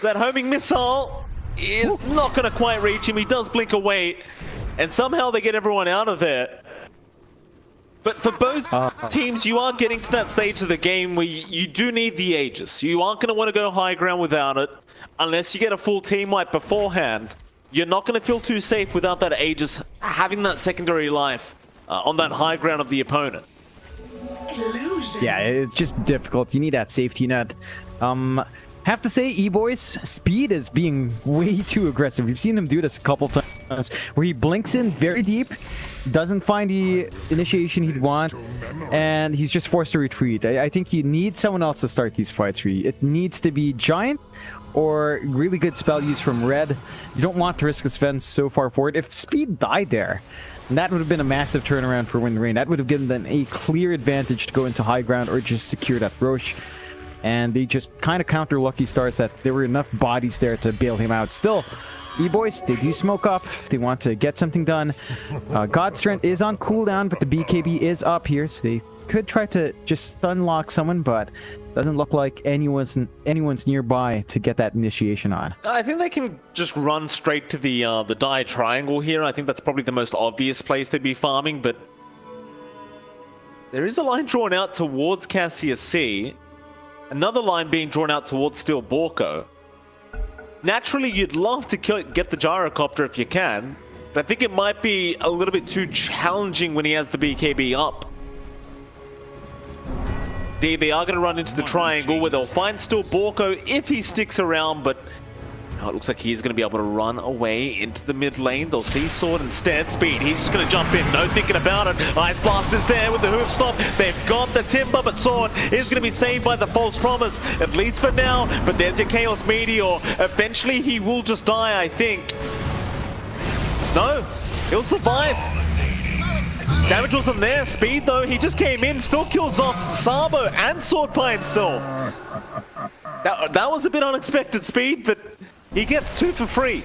That homing missile is not going to quite reach him. He does blink away. And somehow they get everyone out of there. But for both teams, you are getting to that stage of the game where you do need the Aegis. You aren't going to want to go high ground without it. Unless you get a full team wipe beforehand, you're not going to feel too safe without that Aegis having that secondary life on that high ground of the opponent. Yeah, it's just difficult. You need that safety net. Have to say, E-Boys, Speed is being way too aggressive. We've seen him do this a couple times where he blinks in very deep, doesn't find the initiation he'd want, and he's just forced to retreat. I think you need someone else to start these fights for you. It needs to be Giant or really good spell use from Red. You don't want to risk a Sven so far forward. If Speed died there, that would have been a massive turnaround for Wind and Rain. That would have given them a clear advantage to go into high ground or just secure that Roche. And they just kind of counter Lucky Stars that there were enough bodies there to bail him out. Still, E-Boys, they do smoke up. They want to get something done. God Strength is on cooldown, but the BKB is up here, so they could try to just stun lock someone, but doesn't look like anyone's nearby to get that initiation on. I think they can just run straight to the die triangle here. I think that's probably the most obvious place they'd be farming, but there is a line drawn out towards Cassia C. Another line being drawn out towards Still Borko. Naturally, you'd love to get the Gyrocopter if you can, but I think it might be a little bit too challenging when he has the BKB up. They are going to run into the triangle where they'll find Still Borko if he sticks around, but it looks like he's going to be able to run away into the mid lane. They'll see Sword instead. Speed, he's just going to jump in, no thinking about it. Ice Blast is there with the hoof stop. They've got the Timber, but Sword is going to be saved by the False Promise, at least for now. But there's your Chaos Meteor. Eventually he will just die, I think. No, he'll survive. Damage wasn't there. Speed, though, he just came in, still kills off Sabo and Sword by himself. That was a bit unexpected, Speed, but he gets 2 for free.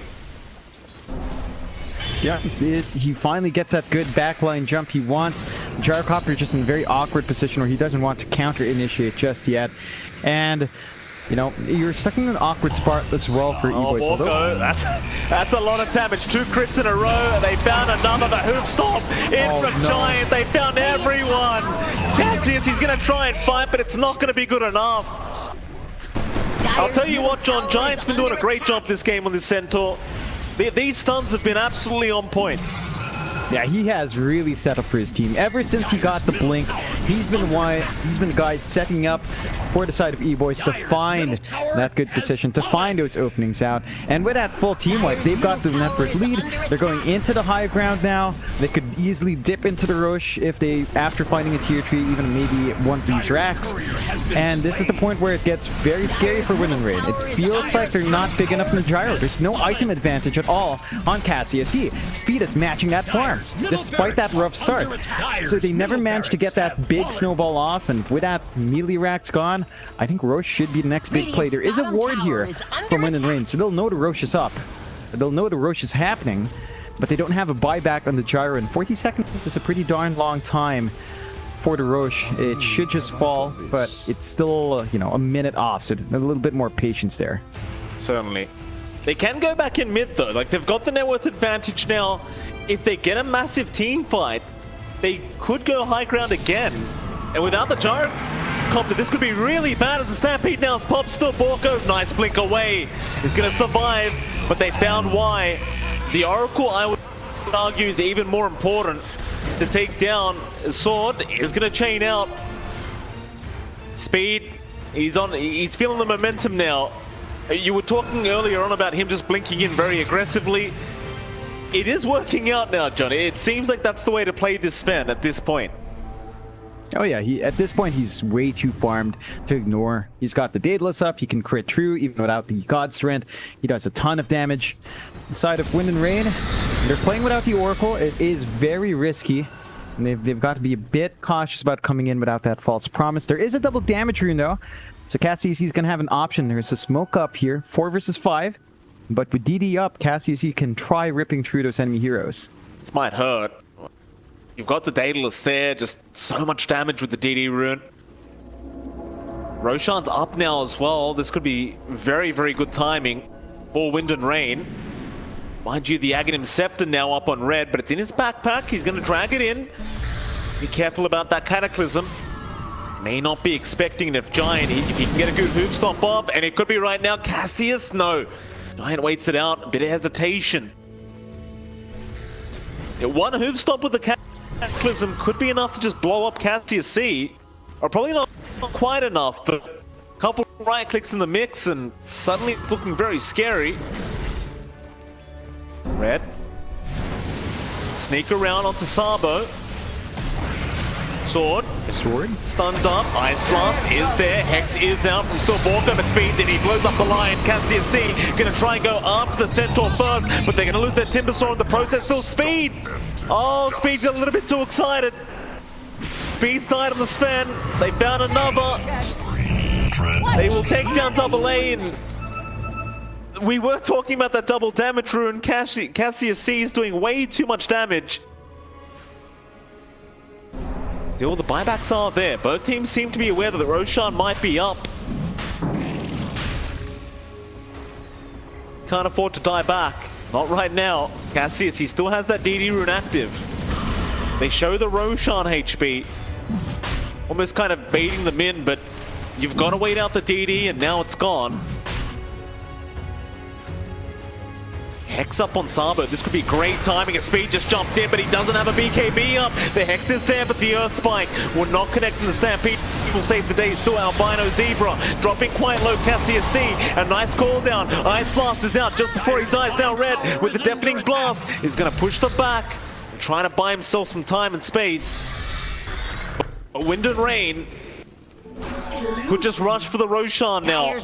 Yeah, he finally gets that good backline jump he wants. Gyrocopter just in a very awkward position where he doesn't want to counter initiate just yet. And, you know, you're stuck in an awkward spot as well for E-Boys. Borko, that's a lot of damage. 2 crits in a row. They found another, the hoof stop in from Giant. They found everyone. Cassius, he's going to try and fight, but it's not going to be good enough. I'll tell you what, John, Giant's been doing a great job this game on this Centaur. These stuns have been absolutely on point. Yeah, he has really set up for his team. Ever since he got the blink, he's been the guy setting up for the side of E-Boys to find that good position, to find those openings out. And with that full team wipe, they've got the network lead. They're going into the high ground now. They could easily dip into the Roche if they, after finding a tier 3, even maybe one of these racks. And this is the point where it gets very scary for Wind and Rain. It feels like they're not big enough in the gyro. There's no item advantage at all on Cassia C. Speed is matching that farm, despite that rough start. So they never managed to get that big snowball off, and with that melee racks gone, I think Roche should be the next big play. There is a ward here from Wind and Rain, so they'll know the Roche is up. They'll know the Roche is happening, but they don't have a buyback on the gyro, and 40 seconds is a pretty darn long time for the Roche. It should just fall, but it's still, you know, a minute off, so a little bit more patience there. Certainly. They can go back in mid, though. Like, they've got the net worth advantage now. If they get a massive team fight, they could go high ground again. And without the gyrocopter, this could be really bad as the Stampede now is popped. Still Borko, nice blink away. He's going to survive, but they found why. The Oracle, I would argue, is even more important to take down. Sword is going to chain out. Speed, he's feeling the momentum now. You were talking earlier on about him just blinking in very aggressively. It is working out now, Johnny. It seems like that's the way to play this Sven at this point. Oh yeah, at this point he's way too farmed to ignore. He's got the Daedalus up, he can crit true even without the God Strength. He does a ton of damage. The side of Wind and Rain, they're playing without the Oracle. It is very risky. And they've got to be a bit cautious about coming in without that false promise. There is a double damage rune though. So CassioC going to have an option. There's a smoke up here, 4 versus 5. But with DD up, CassioC can try ripping through those enemy heroes. This might hurt. You've got the Daedalus there, just so much damage with the DD rune. Roshan's up now as well. This could be very, very good timing for Wind and Rain. Mind you, the Aghanim Scepter now up on red, but it's in his backpack. He's going to drag it in. Be careful about that Cataclysm. May not be expecting it if Giant. If he can get a good hoof stop off, and it could be right now. Cassius, no. Giant waits it out. A bit of hesitation. Yeah, one hoof stop with the Cataclysm could be enough to just blow up Cassius, or probably not quite enough, but a couple right clicks in the mix, and suddenly it's looking very scary. Red. Sneak around onto Sabo. Sword. Stunned up. Ice Blast is there. Hex is out from still Borko, but Speed's in. He blows up the line. Cassius gonna try and go after the Centaur first, but they're gonna lose their Timbersaw in the process. Still Speed. Oh, Speed got a little bit too excited. Speed's died on the Sven. They found another. They will take down Double A, and we were talking about that double damage rune. Cassius is doing way too much damage. Still, the buybacks are there. Both teams seem to be aware that the Roshan might be up. Can't afford to die back. Not right now. Cassius, he still has that DD rune active. They show the Roshan HP. Almost kind of baiting them in, but you've got to wait out the DD, and now it's gone. Hex up on Sabo. This could be great timing. Speed just jumped in, but he doesn't have a BKB up. The Hex is there, but the Earth Spike will not connect to the Stampede. Will save the day. Still Albino Zebra dropping quite low. Cassius a nice call down. Ice Blast is out just before he dies. Now Red with the Deafening Blast is going to push them back, trying to buy himself some time and space. But Wind and Rain could just rush for the Roshan now,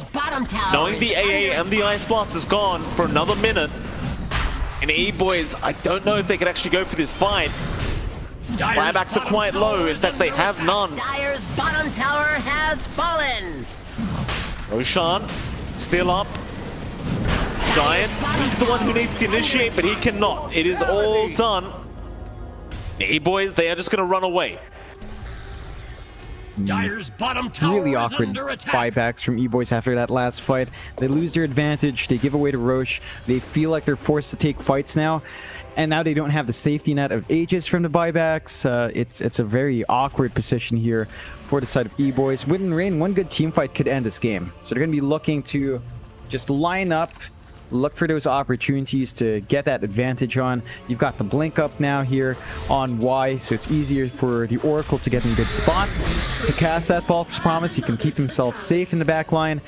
knowing the AA and the Ice Blast is gone for another minute. And E-Boys, I don't know if they could actually go for this fight. Buybacks are quite low. In fact, they have none. Dire's bottom tower has fallen. Roshan still up. Giant, he's the one who needs to initiate, but he cannot. It is all done. E-Boys, they are just going to run away. Dire's bottom tower Really is awkward under attack. buybacks from E-Boys after that last fight. They lose their advantage, they give away to Roche, they feel like they're forced to take fights now, and now they don't have the safety net of Aegis from the buybacks. It's a very awkward position here for the side of E-Boys. Wind and Rain, one good team fight could end this game. So they're going to be looking to just line up, look for those opportunities to get that advantage on. You've got the blink up now here on Y, so it's easier for the Oracle to get in a good spot to cast that false promise. He can keep himself safe in the back line.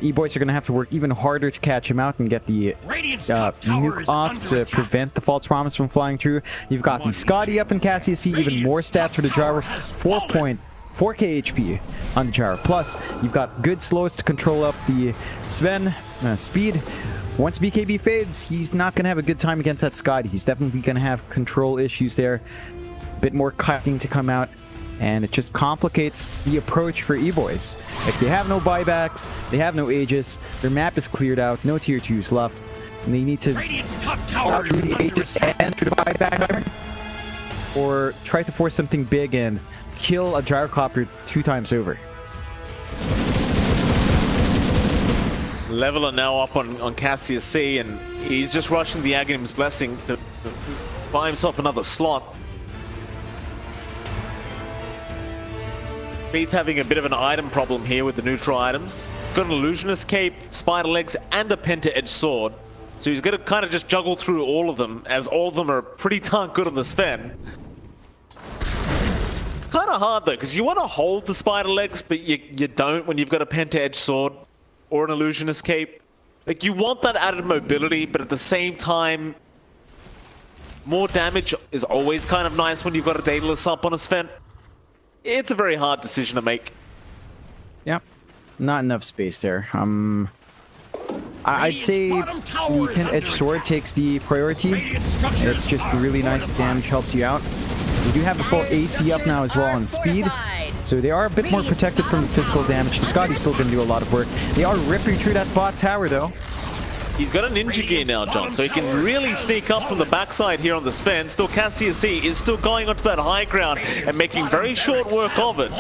E-Boys are going to have to work even harder to catch him out and get the nuke off to prevent the false promise from flying through. You've got the Scotty up in Cassius, even more stats for the Gyro, 4k HP on the Gyro. Plus, you've got good slows to control up the Sven. Speed, once BKB fades, he's not going to have a good time against that Scotty. He's definitely going to have control issues there. A bit more cutting to come out, and it just complicates the approach for E-Boys. Like, they have no buybacks, they have no Aegis, their map is cleared out, no tier 2s left, and they need to out through the Aegis and through the buyback, or try to force something big and kill a gyrocopter 2 times over. Leveler now up on Cassius, and he's just rushing the Aghanim's Blessing to buy himself another slot. Speed's having a bit of an item problem here with the neutral items. He's got an illusionist cape, spider legs, and a penta-edged sword. So he's going to kind of just juggle through all of them, as all of them are pretty darn good on the Sven. It's kind of hard though, because you want to hold the spider legs, but you don't when you've got a penta-edged sword or an illusionist cape. Like, you want that added mobility, but at the same time, more damage is always kind of nice when you've got a Daedalus up on a Sven. It's a very hard decision to make. Yeah, not enough space there. I'd say the pin-edged sword takes the priority. It's just really nice. The damage helps you out. We do have the full AC up now as well on speed. So they are a bit more protected from the physical damage. The Scotty's still going to do a lot of work. They are ripping through that bot tower though. He's got a ninja gear now, John, so he can really sneak up from the backside here on the Sven. Still, Cassius C is still going onto that high ground and making very short work of it.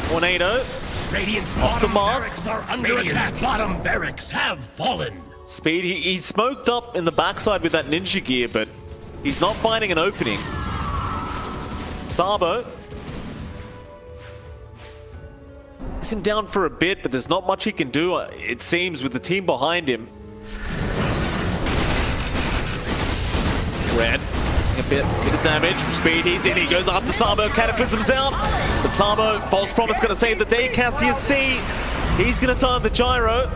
Tornado. Radiant's Off the bottom mark. barracks are under attack. Bottom barracks have fallen. Speed, he's smoked up in the backside with that ninja gear, but he's not finding an opening. Sabo. He's him down for a bit, but there's not much he can do, it seems, with the team behind him. Red. A bit of damage. Speed, he's in. He goes after Sabo. Cataclysm's out. But Sabo, false promise, going to save the day. Cassius C. He's going to time the gyro,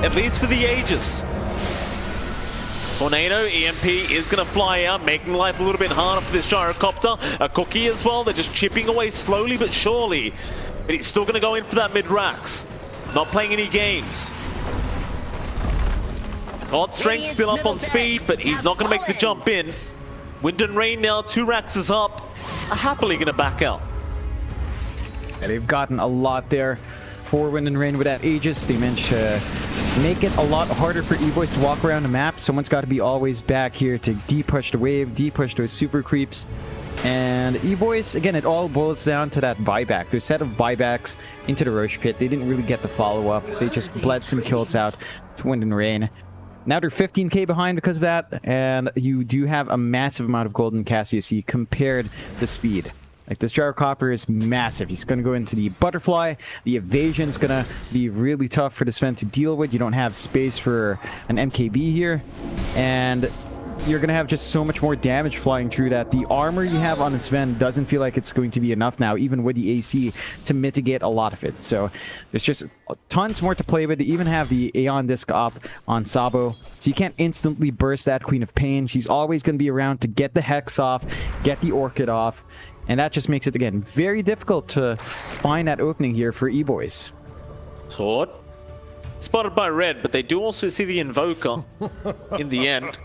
at least for the Aegis. Tornado, EMP is going to fly out, making life a little bit harder for this gyrocopter. A cookie as well. They're just chipping away slowly but surely. But he's still going to go in for that mid-racks. Not playing any games. God Strength still up on speed, but he's not going to make the jump in. Wind and Rain now, 2 racks is up. Are happily going to back out. Yeah, they've gotten a lot there for Wind and Rain with that Aegis. They managed to make it a lot harder for E-Boys to walk around the map. Someone's got to be always back here to de-push the wave, de-push those super creeps. And E-Boys, again, it all boils down to that buyback. Their set of buybacks into the Roche Pit. They didn't really get the follow-up. They just bled some kills out to Wind and Rain. Now they're 15k behind because of that, and you do have a massive amount of gold in Cassius C compared to speed. Like, this gyrocopter is massive. He's going to go into the butterfly. The evasion's going to be really tough for the Sven to deal with. You don't have space for an MKB here, and you're going to have just so much more damage flying through that. The armor you have on the Sven doesn't feel like it's going to be enough now, even with the AC, to mitigate a lot of it. So there's just tons more to play with. They even have the Aeon Disc up on Sabo, so you can't instantly burst that Queen of Pain. She's always going to be around to get the Hex off, get the Orchid off, and that just makes it, again, very difficult to find that opening here for E-Boys. Sword. Spotted by Red, but they do also see the Invoker in the end.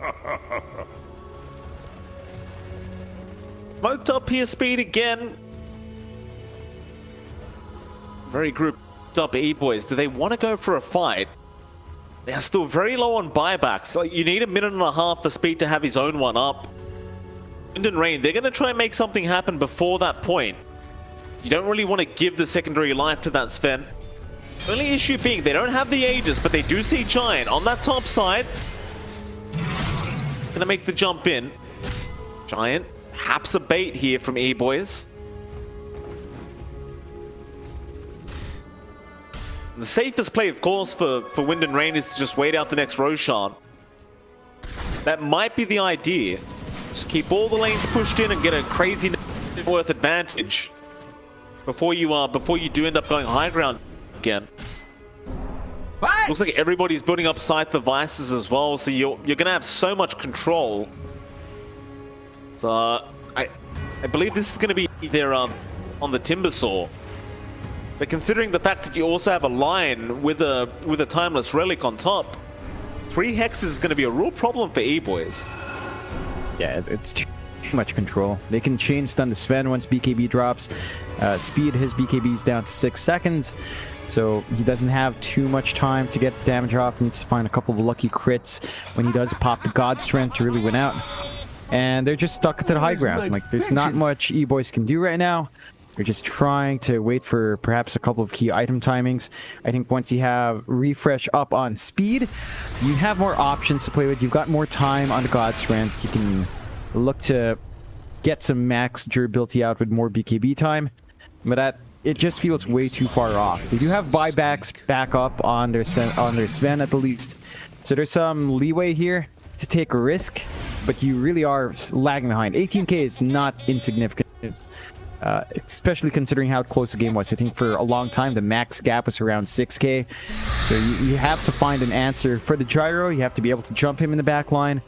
Smoked up here, Speed again. Very grouped up E-Boys. Do they want to go for a fight? They are still very low on buybacks. Like, you need a minute and a half for Speed to have his own one up. Wind and Rain, they're going to try and make something happen before that point. You don't really want to give the secondary life to that Sven. Only issue being they don't have the Aegis, but they do see Giant on that top side. Gonna make the jump in. Giant, perhaps a bait here from E-Boys. The safest play, of course, for Wind and Rain is to just wait out the next Roshan. That might be the idea. Just keep all the lanes pushed in and get a crazy net worth advantage before you do end up going high ground again. What? Looks like everybody's building up scythe devices as well, so you're gonna have so much control. So I believe this is gonna be there on the Timber Saw. But considering the fact that you also have a Lion with a Timeless Relic on top, 3 hexes is gonna be a real problem for E-Boys. Yeah, it's too much control. They can chain stun the Sven once BKB drops. Speed, his BKB is down to 6 seconds. So he doesn't have too much time to get the damage off. He needs to find a couple of lucky crits when he does pop the God Strength to really win out. And they're just stuck to the high ground. Like, there's not much E-Boys can do right now. They're just trying to wait for perhaps a couple of key item timings. I think once you have refresh up on speed, you have more options to play with. You've got more time on the God Strength. You can look to get some max durability out with more BKB time, but it just feels way too far off. They do have buybacks back up on their Sven at the least, so there's some leeway here to take a risk, but you really are lagging behind. 18k is not insignificant, especially considering how close the game was. I think for a long time the max gap was around 6k, so you have to find an answer for the gyro. You have to be able to jump him in the back line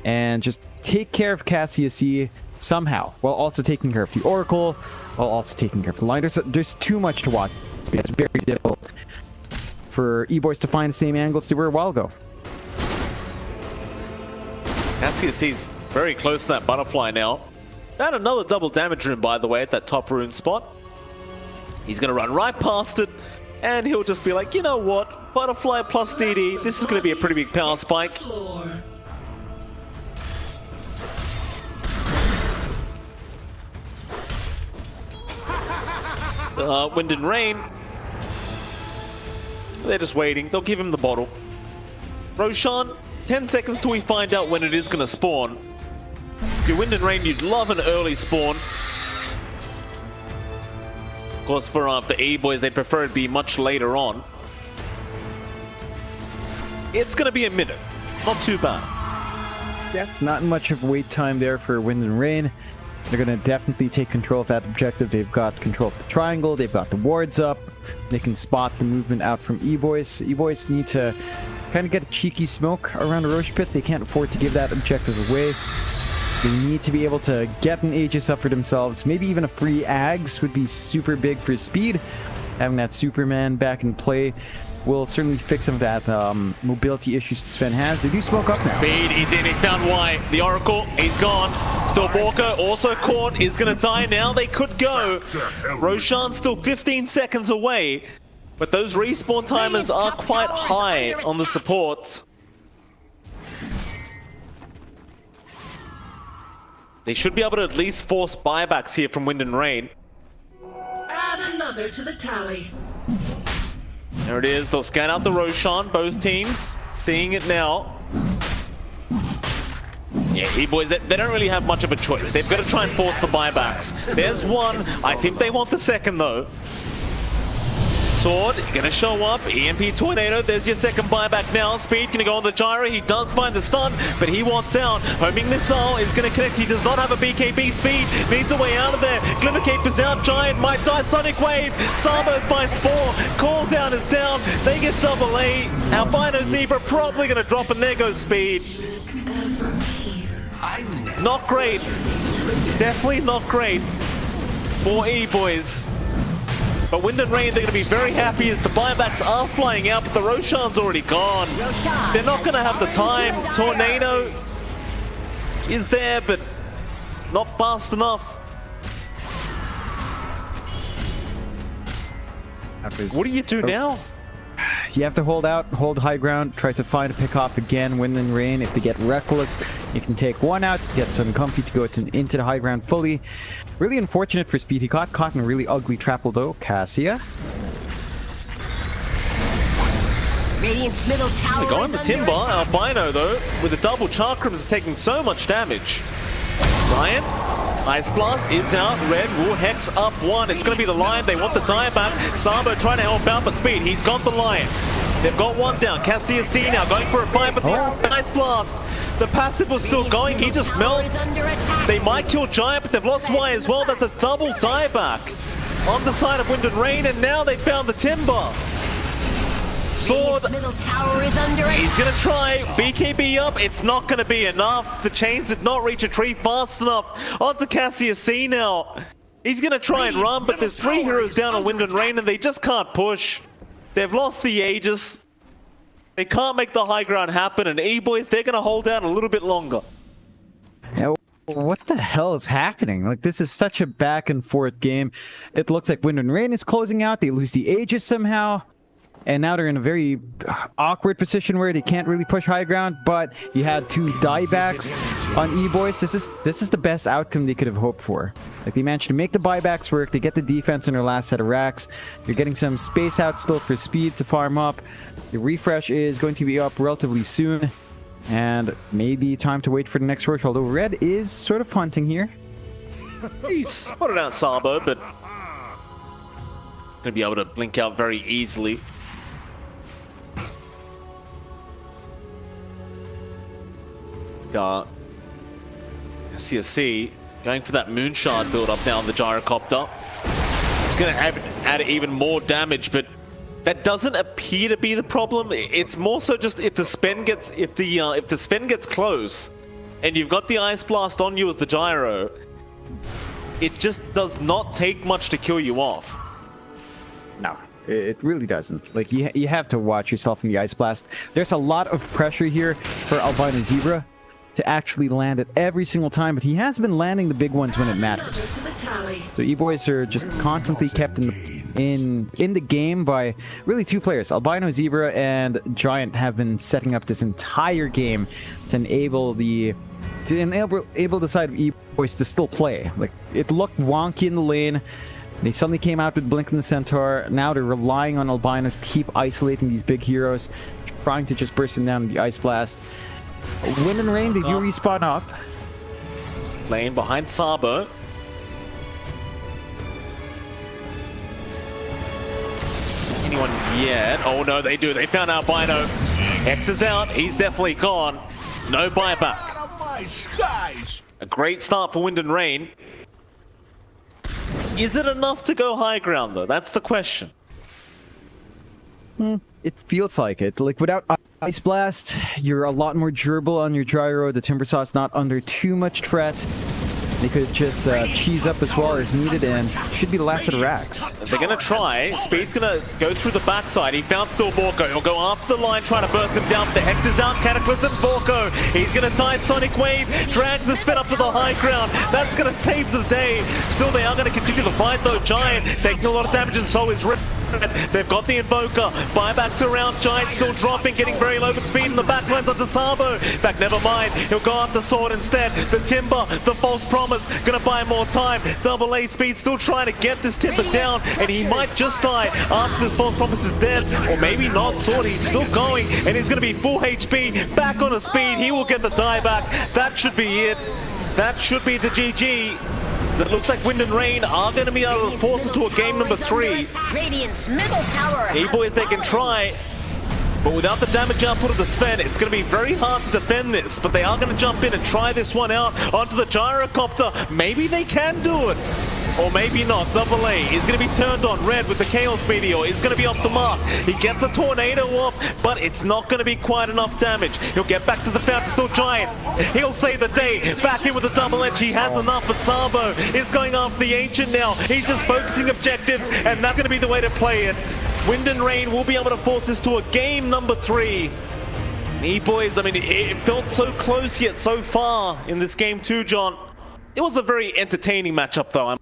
and just take care of Cassius somehow, while also taking care of the Oracle, while also taking care of the line. There's too much to watch. It's very difficult for E-Boys to find the same angles they were a while ago. Cassius is very close to that butterfly now. And another double damage rune, by the way, at that top rune spot. He's going to run right past it, and he'll just be like, you know what? Butterfly plus DD, this is going to be a pretty big power spike. Wind and Rain. They're just waiting. They'll give him the bottle. Roshan, 10 seconds till we find out when it is going to spawn. If you're Wind and Rain, you'd love an early spawn. Of course, for the E-Boys, they prefer it be much later on. It's going to be a minute. Not too bad. Yeah, not much of wait time there for Wind and Rain. They're going to definitely take control of that objective. They've got control of the triangle. They've got the wards up. They can spot the movement out from E-Boys. E-Boys need to kind of get a cheeky smoke around the Roche Pit. They can't afford to give that objective away. They need to be able to get an Aegis up for themselves. Maybe even a free Ags would be super big for speed. Having that Superman back in play will certainly fix some of that mobility issues Sven has. They do smoke up now. Speed, he's in, he found Y. The Oracle, he's gone. Still Borka, also caught, is going to die now. They could go. Roshan's still 15 seconds away, but those respawn timers are quite high on the supports. They should be able to at least force buybacks here from Wind and Rain. Add another to the tally. There it is. They'll scan out the Roshan, both teams. Seeing it now. Yeah, E-Boys, they don't really have much of a choice. They've got to try and force the buybacks. There's one. I think they want the second, though. Sword, gonna show up. EMP Tornado, there's your second buyback now. Speed gonna go on the gyro. He does find the stun, but he wants out. Homing Missile is gonna connect. He does not have a BKB. Speed needs a way out of there. Glimmer Cape is out. Giant might die. Sonic Wave. Sabo finds 4. Call down is down. They get double A. Albino Zebra probably gonna drop, and there goes Speed. Not great. Definitely not great for E-Boys. But Wind and Rain, they're going to be very happy as the buybacks are flying out, but the Roshan's already gone. They're not going to have the time. Tornado is there, but not fast enough. What do you do now? You have to hold out, hold high ground, try to find a pick off again. Wind and Rain, if they get reckless, you can take one out, get some comfy to go into the high ground fully. Really unfortunate for Speed. He got caught in a really ugly trap, though. Cassia. Radiant's middle tower They're going is for Timber. Albino, though, with the double Chakrams, is taking so much damage. Ryan, Ice Blast is out. Red will Hex up 1. It's going to be the Lion. They want the time back. Sabo trying to help out, but Speed, he's got the Lion. They've got one down. Cassius C now going for a fight, but the Ice Blast. The passive was still going. He just melts. They might kill Giant, but they've lost Y as well. That's a double dieback on the side of Wind and Rain, and now they found the Timber. Sword, middle tower is under he's gonna try. BKB up, it's not gonna be enough. The chains did not reach a tree fast enough. Onto Cassius C now. He's gonna try and run, but there's 3 heroes down on Wind and Rain, and they just can't push. They've lost the Aegis. They can't make the high ground happen, and E-Boys, they're gonna hold down a little bit longer. Yeah, what the hell is happening? Like, this is such a back and forth game. It looks like Wind and Rain is closing out. They lose the Aegis somehow. And now they're in a very awkward position where they can't really push high ground, but you had 2 diebacks on E-Boys. This is the best outcome they could have hoped for. Like, they managed to make the buybacks work. They get the defense in their last set of racks. You're getting some space out still for Speed to farm up. The refresh is going to be up relatively soon, and maybe time to wait for the next rush, although Red is sort of hunting here. He spotted out Sabo, but gonna be able to blink out very easily. CSC going for that Moonshard build up now on the Gyrocopter. He's gonna add even more damage, but that doesn't appear to be the problem. It's more so just if the spend gets close, and you've got the Ice Blast on you as the Gyro, it just does not take much to kill you off. No, it really doesn't. Like, you have to watch yourself in the Ice Blast. There's a lot of pressure here for Albino Zebra to actually land it every single time, but he has been landing the big ones when it matters. So E-Boys are just constantly kept in the game by really two players. Albino Zebra and Giant have been setting up this entire game to enable the side of E-Boys to still play. Like, it looked wonky in the lane. They suddenly came out with Blink and the Centaur. Now they're relying on Albino to keep isolating these big heroes, trying to just burst them down with the Ice Blast. Wind and Rain, they do respawn up. Playing behind Sabo. Anyone yet? Oh no, they do. They found Albino. X is out. He's definitely gone. No buyback. A great start for Wind and Rain. Is it enough to go high ground though? That's the question. It feels like it. Like, without Ice Blast, you're a lot more durable on your Gyro. The Timbersaw's not under too much threat. They could just cheese up as well as needed, and should be the last of the racks. They're going to try. Speed's going to go through the backside. He found still Borko. He'll go after the line, trying to burst him down. The Hex is out. Cataclysm, Borko. He's going to tie Sonic Wave. Drags the spin up to the high ground. That's going to save the day. Still, they are going to continue the fight, though. Giant taking a lot of damage, and so is Rip. They've got the Invoker. Buybacks around. Giant still dropping, getting very low with speed in the backlines onto Sabo. Back, never mind. He'll go after Sword instead. The Timber, the False Promise, gonna buy more time. Double A Speed still trying to get this Timber down, and he might just die after this False Promise is dead. Or maybe not. Sword, he's still going, and he's gonna be full HP. Back on a speed. He will get the die back. That should be it. That should be the GG. So it looks like Wind and Rain are going to be able to force it to a game number 3. Radiant's middle tower. E-Boys, they can try, but without the damage output of the Sven, it's going to be very hard to defend this. But they are going to jump in and try this one out onto the Gyrocopter. Maybe they can do it. Or maybe not. Double A is going to be turned on. Red with the Chaos Meteor is going to be off the mark. He gets a Tornado off, but it's not going to be quite enough damage. He'll get back to the Fountain, still Giant. He'll save the day. Back in with the double edge. He has enough, but Sabo is going after the Ancient now. He's just focusing objectives, and that's going to be the way to play it. Wind and Rain will be able to force this to a game number 3. E-Boys, I mean, it felt so close yet so far in this game too, John. It was a very entertaining matchup, though.